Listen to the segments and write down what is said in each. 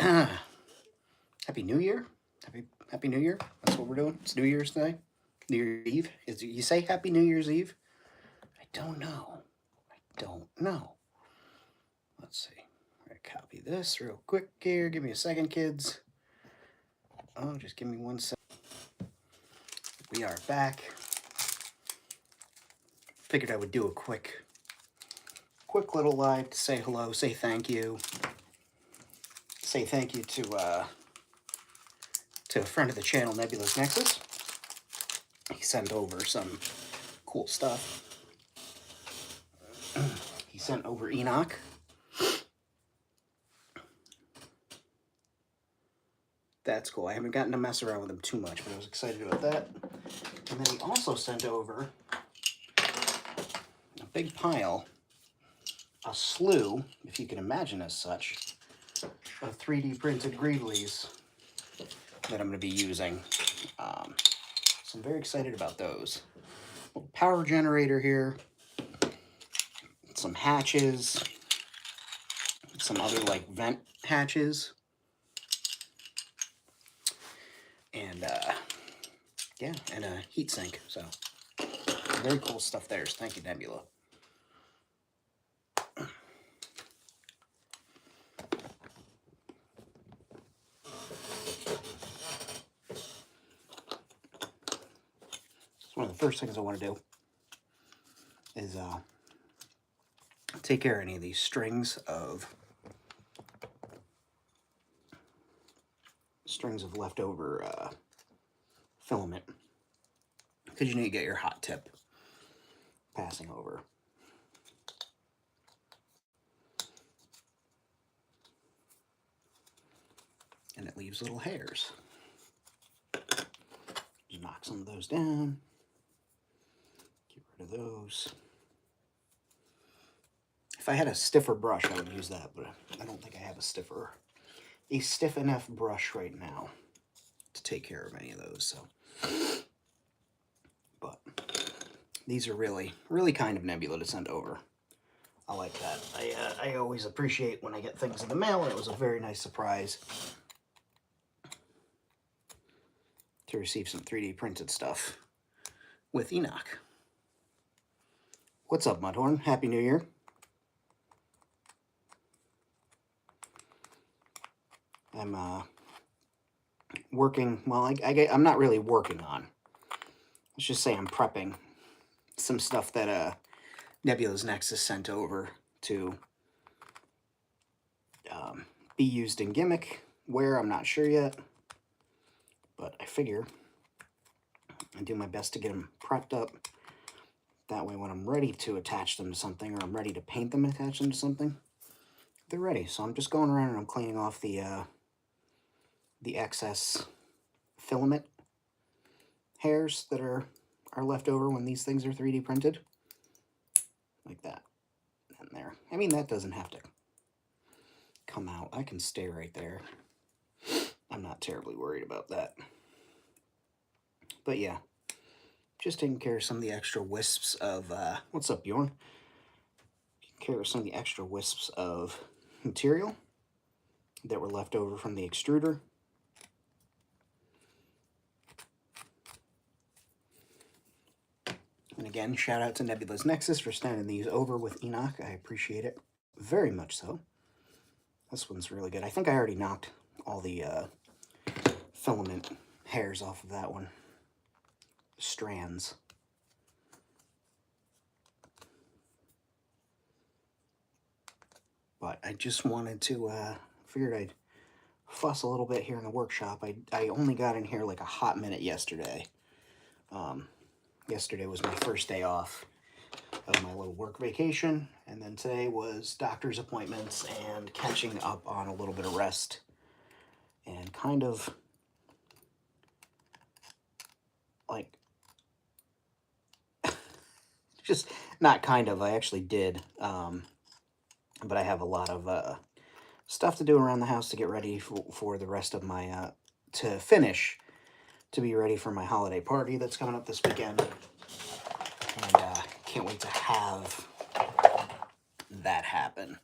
Happy New Year. Happy New Year. That's what we're doing. It's New Year's Day. New Year's Eve. You say Happy New Year's Eve? I don't know. Let's see. I'm going to copy this real quick here. Give me a second, kids. Oh, just give me 1 second. We are back. Figured I would do a quick little live to say hello, say thank you. Say thank you to a friend of the channel, Nebulous Nexus. He sent over some cool stuff. He sent over Enoch. That's cool. I haven't gotten to mess around with him too much, but I was excited about that. And then he also sent over a big pile, a slew, if you can imagine as such, of 3D printed Greedleys that I'm going to be using. So I'm very excited about those. Little power generator here, some hatches, some other like vent hatches, and yeah, and a heat sink. So very cool stuff there. So thank you, Nebula. One of the first things I want to do is take care of any of these strings of leftover filament, because you need to get your hot tip passing over. And it leaves little hairs. Just knock some of those down. Get rid of those. If I had a stiffer brush, I would use that, but I don't think I have a stiff enough brush right now to take care of any of those. So, but these are really, really kind of Nebula to send over. I like that. I always appreciate when I get things in the mail, and it was a very nice surprise to receive some 3D printed stuff with Enoch. What's up, Mudhorn? Happy New Year. I'm working, well, I'm not really working on. Let's just say I'm prepping some stuff that Nebula's Nexus sent over to be used in Gimmick. Where, I'm not sure yet. But I figure I do my best to get them prepped up. That way when I'm ready to attach them to something, or I'm ready to paint them and attach them to something, they're ready. So I'm just going around and I'm cleaning off the excess filament hairs that are left over when these things are 3D printed. Like that. And there. I mean, that doesn't have to come out. I can stay right there. I'm not terribly worried about that. But yeah, just taking care of some of the extra wisps of, what's up, Bjorn? Taking care of some of the extra wisps of material that were left over from the extruder. And again, shout out to Nebula's Nexus for sending these over with Enoch. I appreciate it very much so. This one's really good. I think I already knocked all the filament hairs off of that one. Strands. But I just wanted to, figured I'd fuss a little bit here in the workshop. I only got in here like a hot minute yesterday. Yesterday was my first day off of my little work vacation, and then today was doctor's appointments and catching up on a little bit of rest, and kind of like just not kind of, I actually did, but I have a lot of stuff to do around the house to get ready for the rest of my to finish, to be ready for my holiday party that's coming up this weekend. And can't wait to have that happen.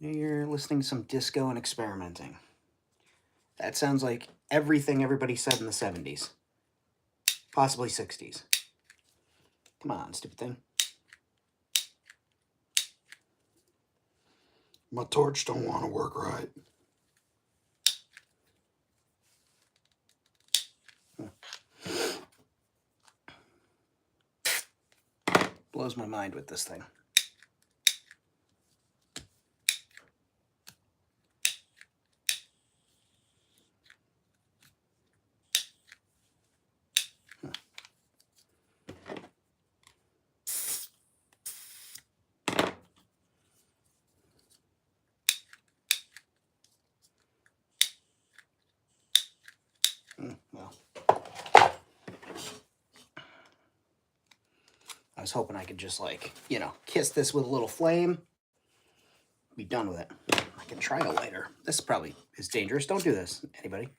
You're listening to some disco and experimenting. That sounds like everything everybody said in the 70s. Possibly 60s. Come on, stupid thing. My torch don't want to work right. Blows my mind with this thing. Well, I was hoping I could just, like, you know, kiss this with a little flame, be done with it. I can try a lighter. This probably is dangerous. Don't do this, anybody.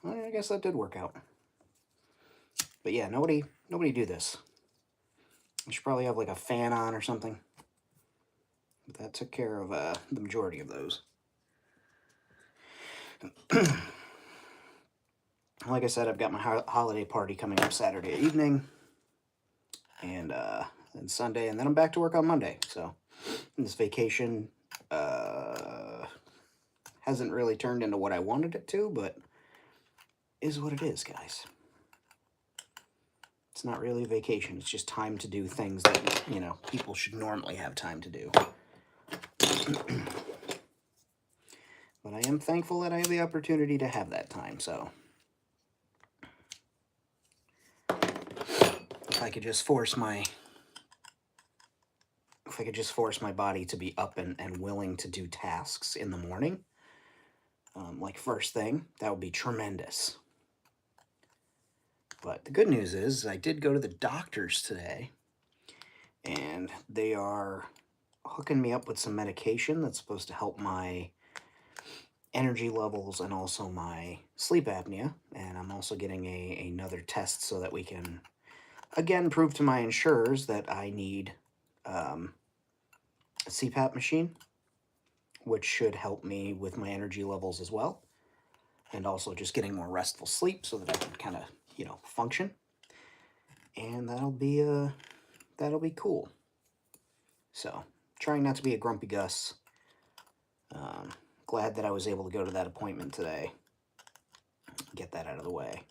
Well, I guess that did work out. But yeah, nobody do this. I should probably have like a fan on or something. But that took care of the majority of those. Like I said, I've got my holiday party coming up Saturday evening, and then Sunday, and then I'm back to work on Monday. So this vacation hasn't really turned into what I wanted it to, but is what it is, guys. It's not really a vacation. It's just time to do things that, you know, people should normally have time to do. But I am thankful that I have the opportunity to have that time, so if I could just force my body to be up and willing to do tasks in the morning, like first thing, that would be tremendous. But the good news is I did go to the doctor's today, and they are hooking me up with some medication that's supposed to help my energy levels and also my sleep apnea. And I'm also getting another test so that we can, again, prove to my insurers that I need a CPAP machine, which should help me with my energy levels as well. And also just getting more restful sleep so that I can kind of, you know, function. And that'll be cool. So, trying not to be a grumpy Gus. Glad that I was able to go to that appointment today. Get that out of the way.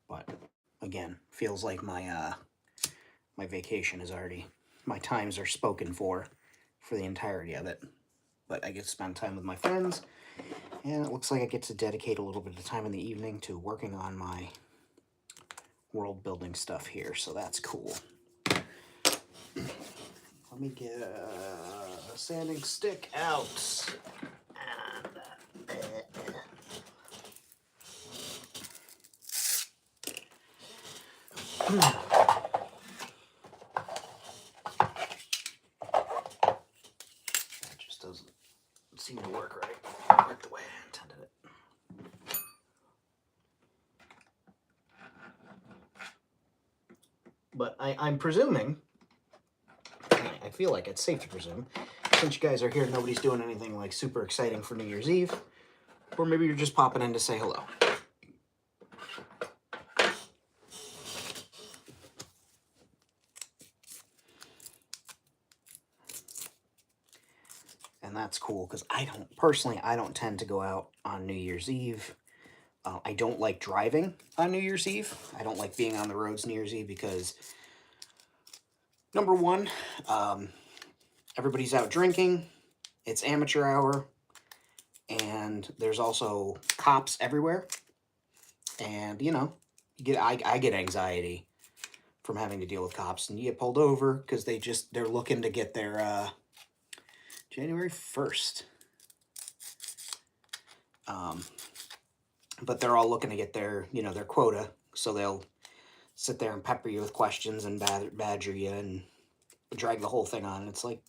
But again, feels like my my vacation is already, my times are spoken for the entirety of it. But I get to spend time with my friends, and it looks like I get to dedicate a little bit of time in the evening to working on my world building stuff here, so that's cool. Let me get a sanding stick out. That just doesn't seem to work right the way I intended it. But I'm presuming, I feel like it's safe to presume, since you guys are here, nobody's doing anything like super exciting for New Year's Eve, or maybe you're just popping in to say hello. And that's cool, because I don't tend to go out on New Year's Eve. I don't like driving on New Year's Eve. I don't like being on the roads New Year's Eve because, number one, everybody's out drinking, it's amateur hour, and there's also cops everywhere. And, you know, I get anxiety from having to deal with cops, and you get pulled over because they're looking to get their January 1st. But they're all looking to get their, you know, their quota, so they'll sit there and pepper you with questions and badger you and drag the whole thing on. And it's like,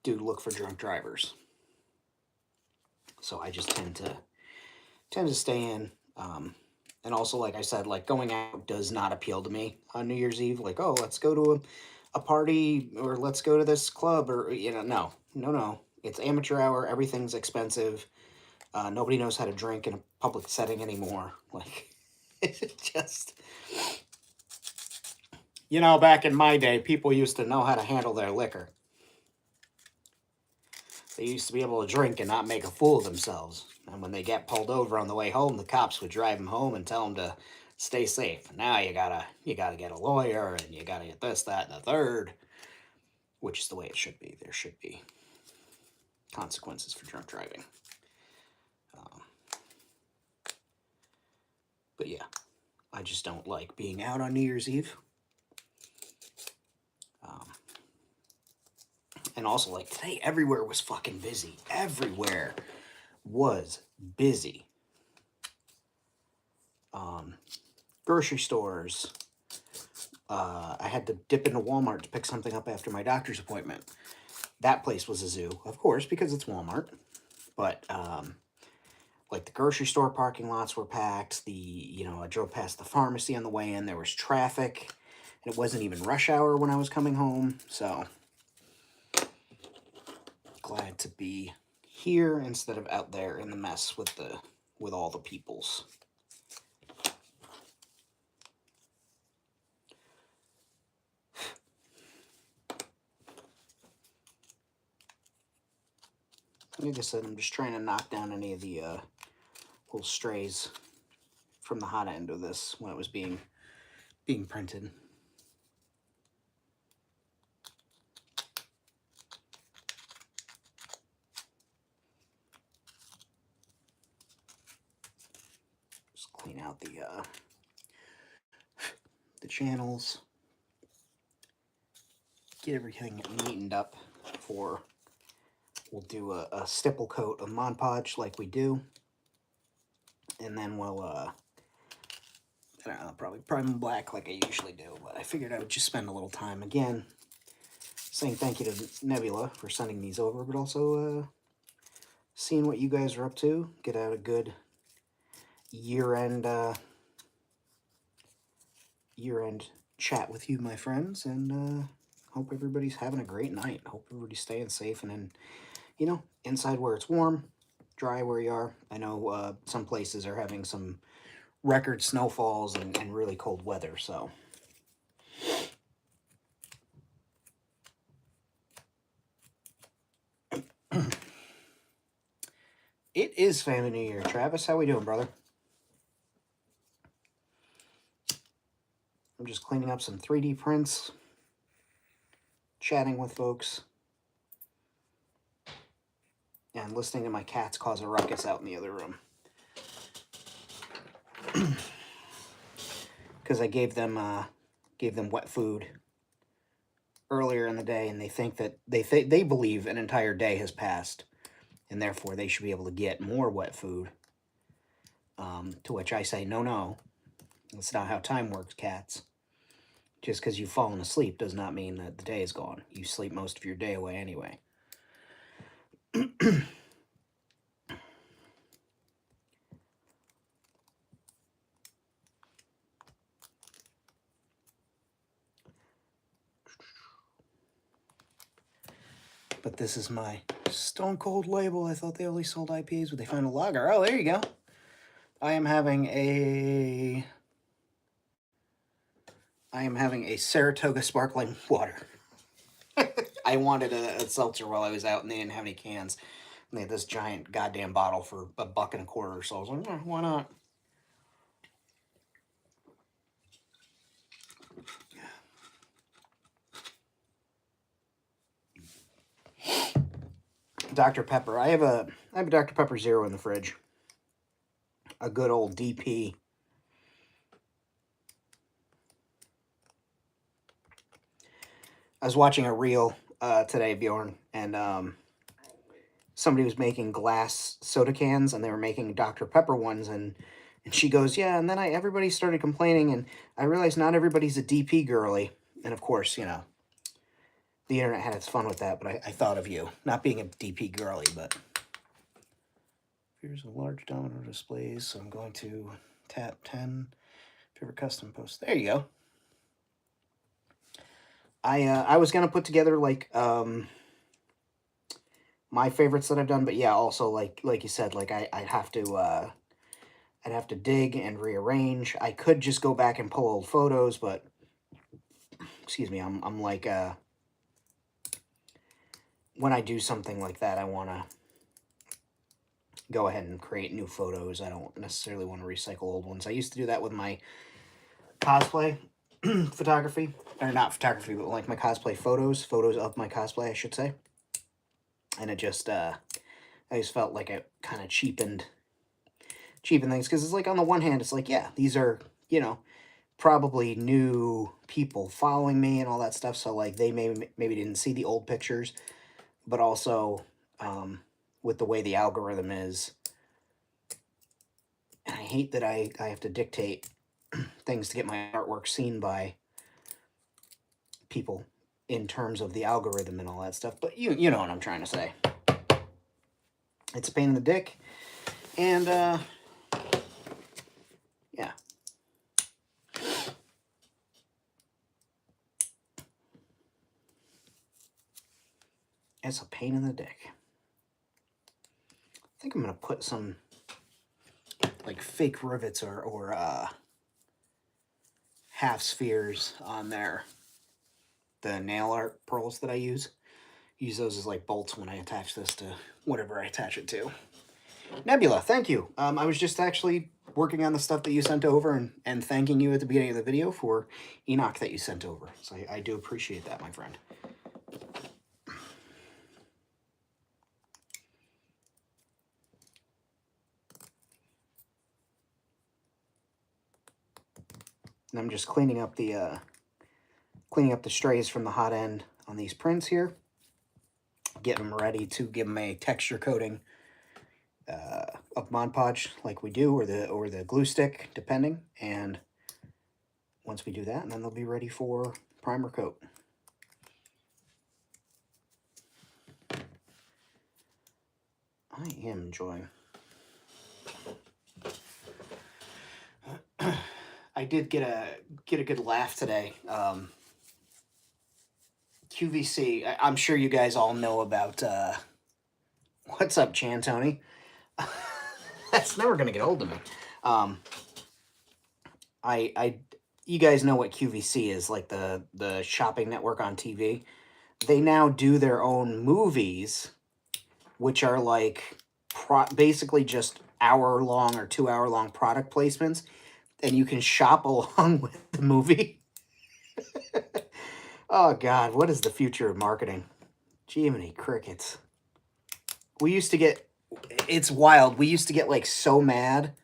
dude, look for drunk drivers. So I just tend to stay in. And also, like I said, like going out does not appeal to me on New Year's Eve. Like, oh, let's go to a party or let's go to this club or, no, no, no. It's amateur hour. Everything's expensive. Nobody knows how to drink in a public setting anymore. Like, it's just, back in my day, people used to know how to handle their liquor. They used to be able to drink and not make a fool of themselves. And when they get pulled over on the way home, the cops would drive them home and tell them to stay safe. Now you gotta get a lawyer and you gotta get this, that, and the third, which is the way it should be. There should be consequences for drunk driving. But yeah, I just don't like being out on New Year's Eve. And also, like, today, everywhere was fucking busy. Everywhere was busy. Grocery stores. I had to dip into Walmart to pick something up after my doctor's appointment. That place was a zoo, of course, because it's Walmart. But, like, the grocery store parking lots were packed. I drove past the pharmacy on the way in. There was traffic. And it wasn't even rush hour when I was coming home. So, glad to be here instead of out there in the mess with all the peoples. Like I said, I'm just trying to knock down any of the little strays from the hot end of this when it was being printed. Just clean out the channels, get everything neatened up for. We'll do a stipple coat of Mod Podge like we do, and then we'll I don't know, probably prime black like I usually do. But I figured I would just spend a little time again saying thank you to Nebula for sending these over, but also seeing what you guys are up to. Get out a good year-end chat with you, my friends, and hope everybody's having a great night. Hope everybody's staying safe and inside where it's warm, dry where you are. I know some places are having some record snowfalls and really cold weather, so. It is Family New Year. Travis, how we doing, brother? I'm just cleaning up some 3D prints, chatting with folks, and listening to my cats cause a ruckus out in the other room. Because I gave them wet food earlier in the day, and they think that they believe an entire day has passed, and therefore they should be able to get more wet food. To which I say, no, that's not how time works, cats. Just because you've fallen asleep does not mean that the day is gone. You sleep most of your day away anyway. But this is my Stone Cold label. I thought they only sold IPAs, but they found a lager. Oh, there you go. I am having a Saratoga sparkling water. I wanted a seltzer while I was out, and they didn't have any cans. And they had this giant goddamn bottle for $1.25, so I was like, why not? Dr. Pepper. I have a Dr. Pepper Zero in the fridge. A good old DP. I was watching a reel today, Bjorn, and somebody was making glass soda cans, and they were making Dr. Pepper ones, and she goes, yeah, and then everybody started complaining, and I realized not everybody's a DP girly. And of course, the internet had its fun with that, but I thought of you. Not being a DP girly, but here's a large domino displays, so I'm going to Tap 10. Favorite custom post. There you go. I was gonna put together like my favorites that I've done, but yeah, also like you said, like I'd have to dig and rearrange. I could just go back and pull old photos, but excuse me, I'm like when I do something like that, I want to go ahead and create new photos. I don't necessarily want to recycle old ones. I used to do that with my cosplay photography, or not photography, but like my cosplay photos of my cosplay, I should say. And it just I just felt like it kind of cheapened things, because it's like, on the one hand, it's like, yeah, these are, probably new people following me and all that stuff, so like they maybe didn't see the old pictures, but also with the way the algorithm is, and I hate that I have to dictate things to get my artwork seen by people in terms of the algorithm and all that stuff, but you know what I'm trying to say. It's a pain in the dick, and yeah. It's a pain in the dick. I think I'm gonna put some like fake rivets or half spheres on there. The nail art pearls that I use those as like bolts when I attach this to whatever I attach it to. Nebula, thank you. I was just actually working on the stuff that you sent over and thanking you at the beginning of the video for Enoch that you sent over. So I do appreciate that, my friend. And I'm just cleaning up the strays from the hot end on these prints here. Get them ready to give them a texture coating of Mod Podge like we do, or the glue stick, depending. And once we do that, then they'll be ready for primer coat. I am enjoying. I did get a good laugh today. QVC. I'm sure you guys all know about. What's up, Chan Tony? That's never gonna get old to me. You guys know what QVC is, like the shopping network on TV. They now do their own movies, which are like basically just hour-long or 2-hour-long product placements, and you can shop along with the movie. Oh, God, what is the future of marketing? Jiminy crickets. We used to get... It's wild. We used to get, like, so mad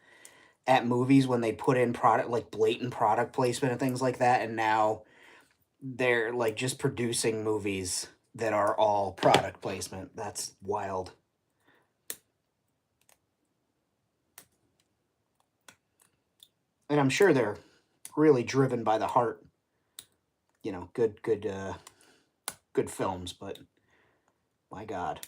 at movies when they put in product, like, blatant product placement and things like that, and now they're, like, just producing movies that are all product placement. That's wild. And I'm sure they're really driven by the heart. You know, good films, but my God.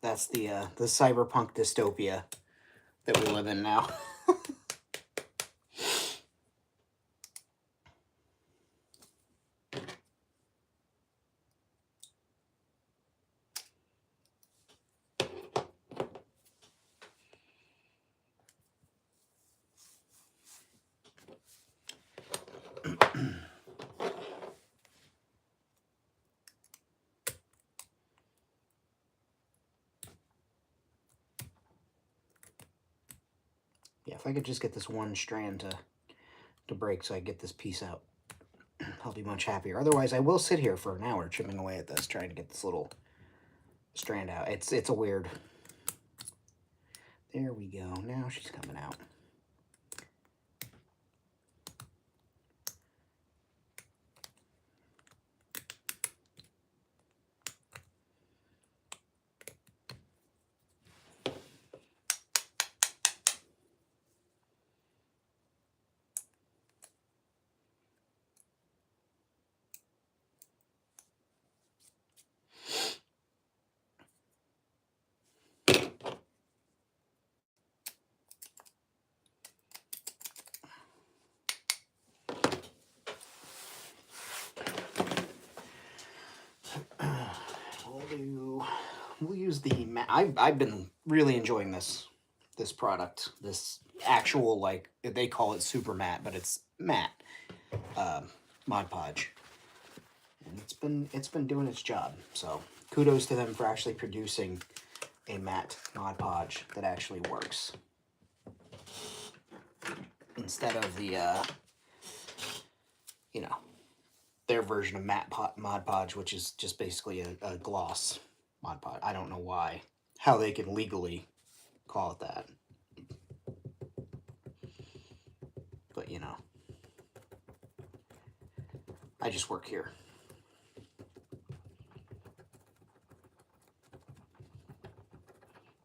That's the cyberpunk dystopia that we live in now. Yeah, if I could just get this one strand to break so I get this piece out, I'll be much happier. Otherwise, I will sit here for an hour chipping away at this, trying to get this little strand out. It's a weird... There we go. Now she's coming out. Here's the mat. I've been really enjoying this product. This actual, like, they call it super matte, but it's matte Mod Podge, and it's been doing its job. So kudos to them for actually producing a matte Mod Podge that actually works instead of the you know, their version of matte Mod Podge, which is just basically a gloss Mod Podge. I don't know how they can legally call it that, but you know, I just work here.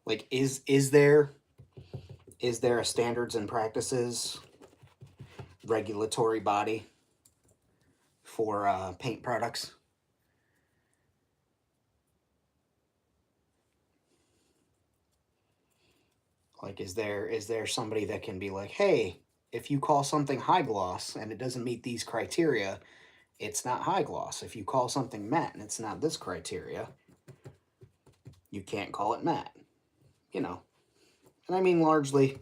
Like, is there a standards and practices regulatory body for paint products? Like, is there somebody that can be like, hey, if you call something high gloss and it doesn't meet these criteria, it's not high gloss. If you call something matte and it's not this criteria, you can't call it matte. You know, and I mean largely,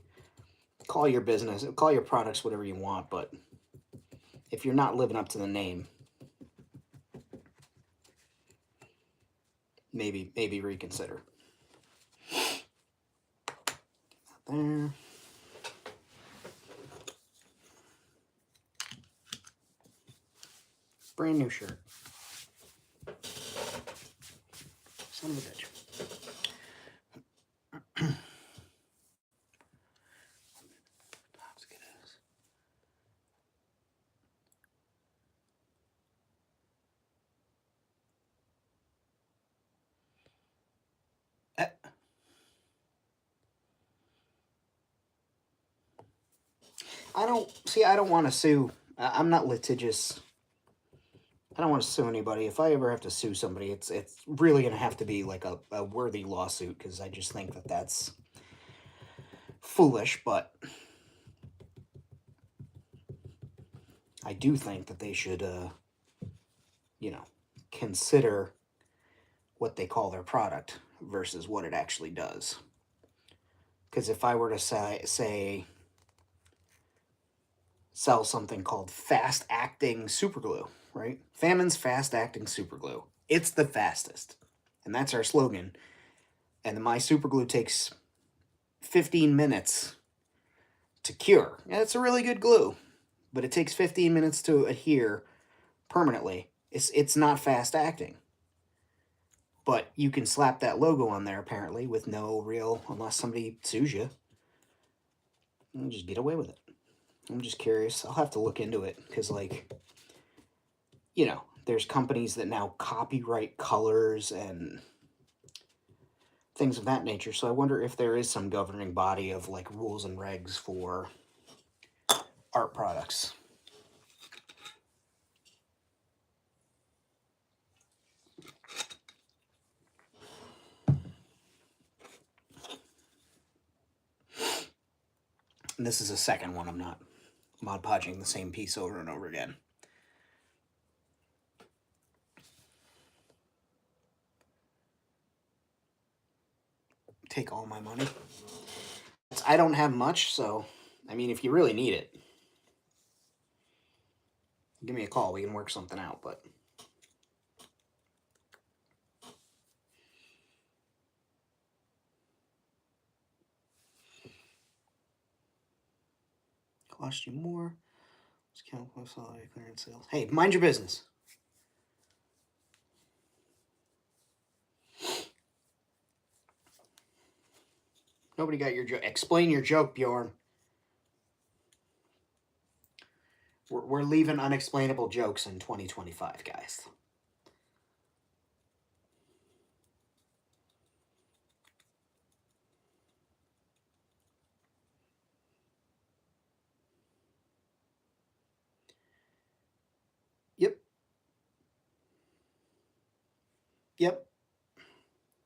call your products whatever you want, but if you're not living up to the name, maybe reconsider. There. Brand new shirt. Son of a bitch. Let's get this. I don't want to sue. I'm not litigious. I don't want to sue anybody. If I ever have to sue somebody, it's really going to have to be like a worthy lawsuit, because I just think that that's foolish. But I do think that they should, you know, consider what they call their product versus what it actually does. Because if I were to say sell something called fast acting super glue, right? Famin's fast acting super glue. It's the fastest. And that's our slogan. And my super glue takes 15 minutes to cure. And it's a really good glue, but it takes 15 minutes to adhere permanently. It's not fast acting. But you can slap that logo on there apparently with no real, unless somebody sues you, and just get away with it. I'm just curious. I'll have to look into it, because, like, you know, there's companies that now copyright colors and things of that nature. So I wonder if there is some governing body of, like, rules and regs for art products. And this is a second one. I'm not Mod Podging the same piece over and over again. Take all my money. I don't have much, so, I mean, if you really need it, give me a call. We can work something out, but... Cost you more. Let's count consolidated clearance sales. Hey, mind your business. Nobody got your joke. Explain your joke, Bjorn. We're leaving unexplainable jokes in 2025, guys. Yep. Yep.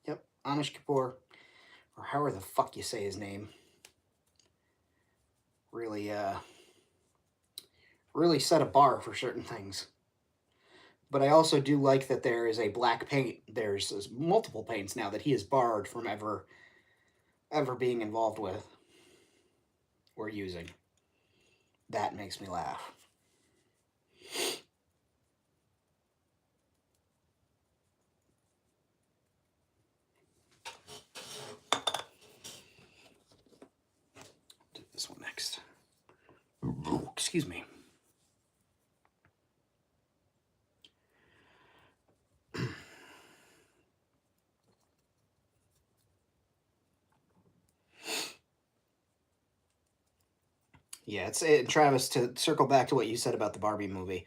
Yep. Anish Kapoor, or however the fuck you say his name, really set a bar for certain things. But I also do like that there is a black paint. There's multiple paints now that he is barred from ever being involved with or using. That makes me laugh. Do this one next. Excuse me. Yeah, Travis, to circle back to what you said about the Barbie movie.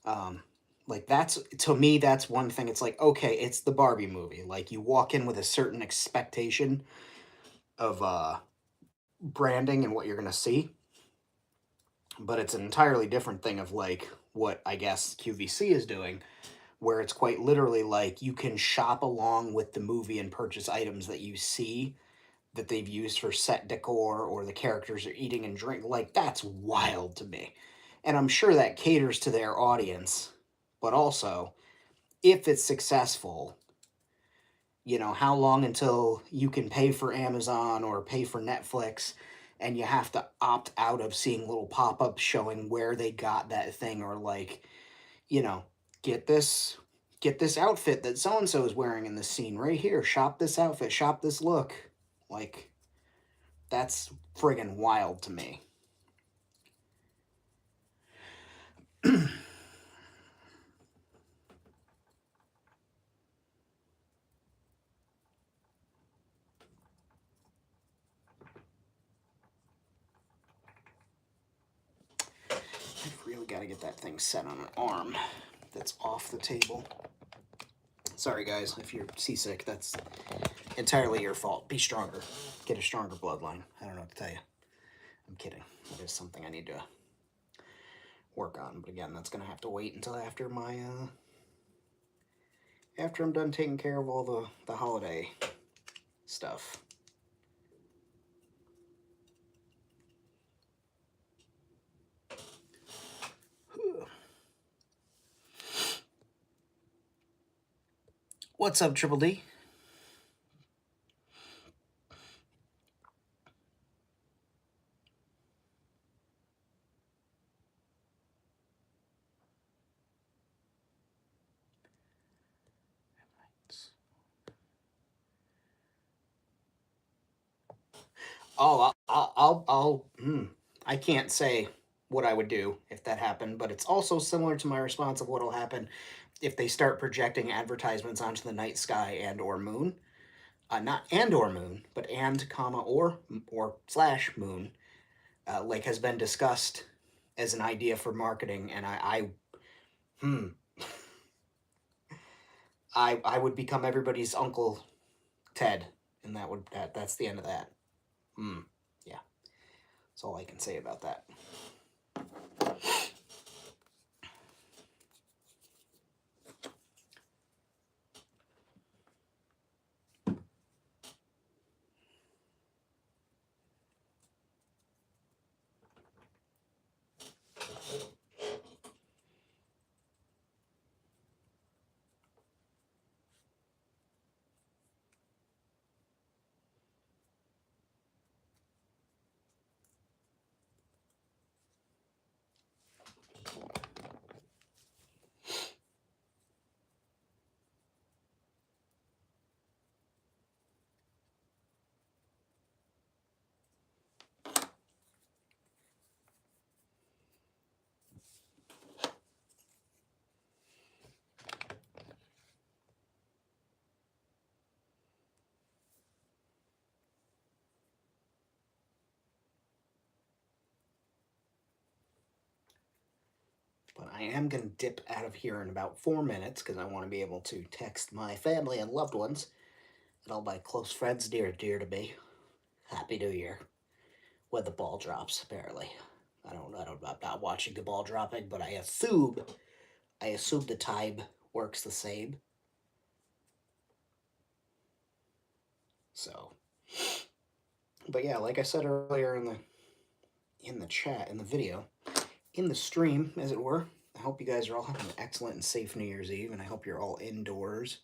Like that's, to me, that's one thing. It's like, okay, it's the Barbie movie. Like you walk in with a certain expectation of branding and what you're gonna see, but it's an entirely different thing of like what I guess QVC is doing, where it's quite literally like you can shop along with the movie and purchase items that you see that they've used for set decor or the characters are eating and drink. Like that's wild to me. And I'm sure that caters to their audience, but also if it's successful, you know, how long until you can pay for Amazon or pay for Netflix and you have to opt out of seeing little pop-ups showing where they got that thing, or like, you know, get this get this outfit that so and so is wearing in this scene right here. Shop this outfit, shop this look. Like that's friggin' wild to me. I've really got to get that thing set on an arm that's off the table. Sorry, guys, if you're seasick, that's entirely your fault. Be stronger. Get a stronger bloodline. I don't know what to tell you. I'm kidding. That is something I need to work on. But again, that's going to have to wait until after my, after I'm done taking care of all the holiday stuff. What's up, Triple D? Oh, I can't say what I would do if that happened, but it's also similar to my response of what'll happen if they start projecting advertisements onto the night sky and or moon. Not and or moon, but and comma or slash moon, like has been discussed as an idea for marketing, and hmm, I would become everybody's Uncle Ted, and that's the end of that. Yeah, that's all I can say about that. But I am going to dip out of here in about 4 minutes because I want to be able to text my family and loved ones and all my close friends dear to me. Happy New Year. When the ball drops, apparently. I'm not watching the ball dropping, but I assume the time works the same. So, but yeah, like I said earlier in the chat, in the video, in the stream, as it were, hope you guys are all having an excellent and safe New Year's Eve, and I hope you're all indoors.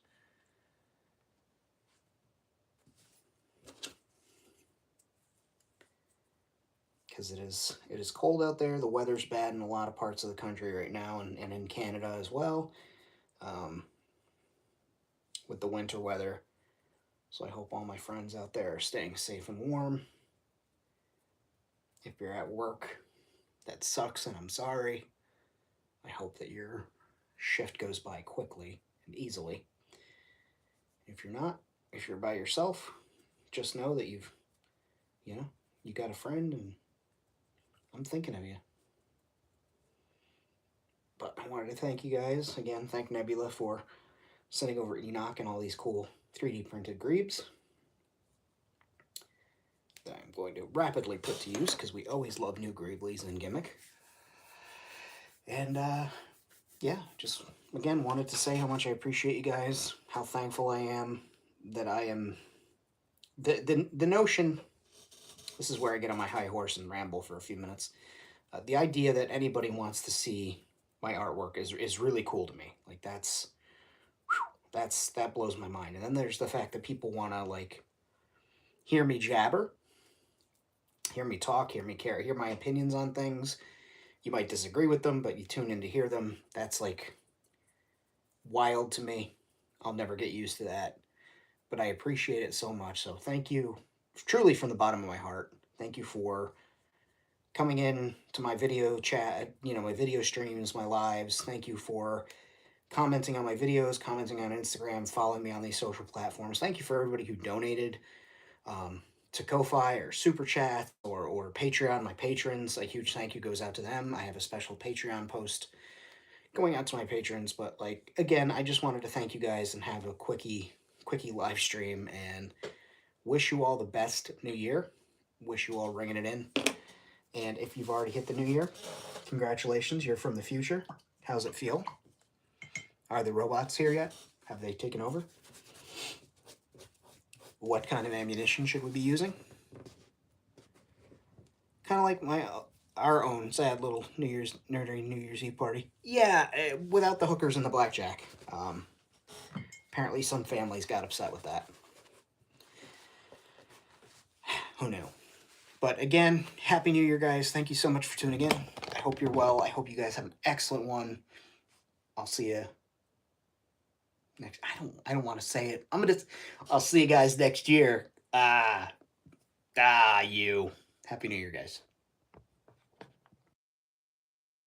Because it is cold out there. The weather's bad in a lot of parts of the country right now, and in Canada as well, with the winter weather. So I hope all my friends out there are staying safe and warm. If you're at work, that sucks, and I'm sorry. I hope that your shift goes by quickly and easily. If you're not, if you're by yourself, just know that you got a friend, and I'm thinking of you. But I wanted to thank you guys again. Thank Nebula for sending over Enoch and all these cool 3D printed Greebs that I'm going to rapidly put to use, because we always love new Greeblies in Gimmick. And yeah, just again wanted to say how much I appreciate you guys, how thankful I am that I am the notion. This is where I get on my high horse and ramble for a few minutes. The idea that anybody wants to see my artwork is really cool to me. Like that blows my mind. And then there's the fact that people want to like hear me jabber, hear me talk, hear me care, hear my opinions on things. You might disagree with them, but you tune in to hear them. That's like wild to me. I'll never get used to that, but I appreciate it so much. So thank you, truly from the bottom of my heart. Thank you for coming in to my video chat, my video streams, my lives. Thank you for commenting on my videos, commenting on Instagram, following me on these social platforms. Thank you for everybody who donated to Ko-Fi or Super Chat or Patreon, my patrons. A huge thank you goes out to them. I have a special Patreon post going out to my patrons. But like, again, I just wanted to thank you guys and have a quickie live stream, and wish you all the best new year. Wish you all ringing it in. And if you've already hit the new year, congratulations, you're from the future. How's it feel? Are the robots here yet? Have they taken over? What kind of ammunition should we be using? Kind of like our own sad little nerdy New Year's Eve party. Yeah, without the hookers and the blackjack. Apparently some families got upset with that. Who knew? But again, Happy New Year, guys. Thank you so much for tuning in. I hope you're well. I hope you guys have an excellent one. I'll see you next. I don't want to say it. I'll see you guys next year. You. Happy New Year, guys.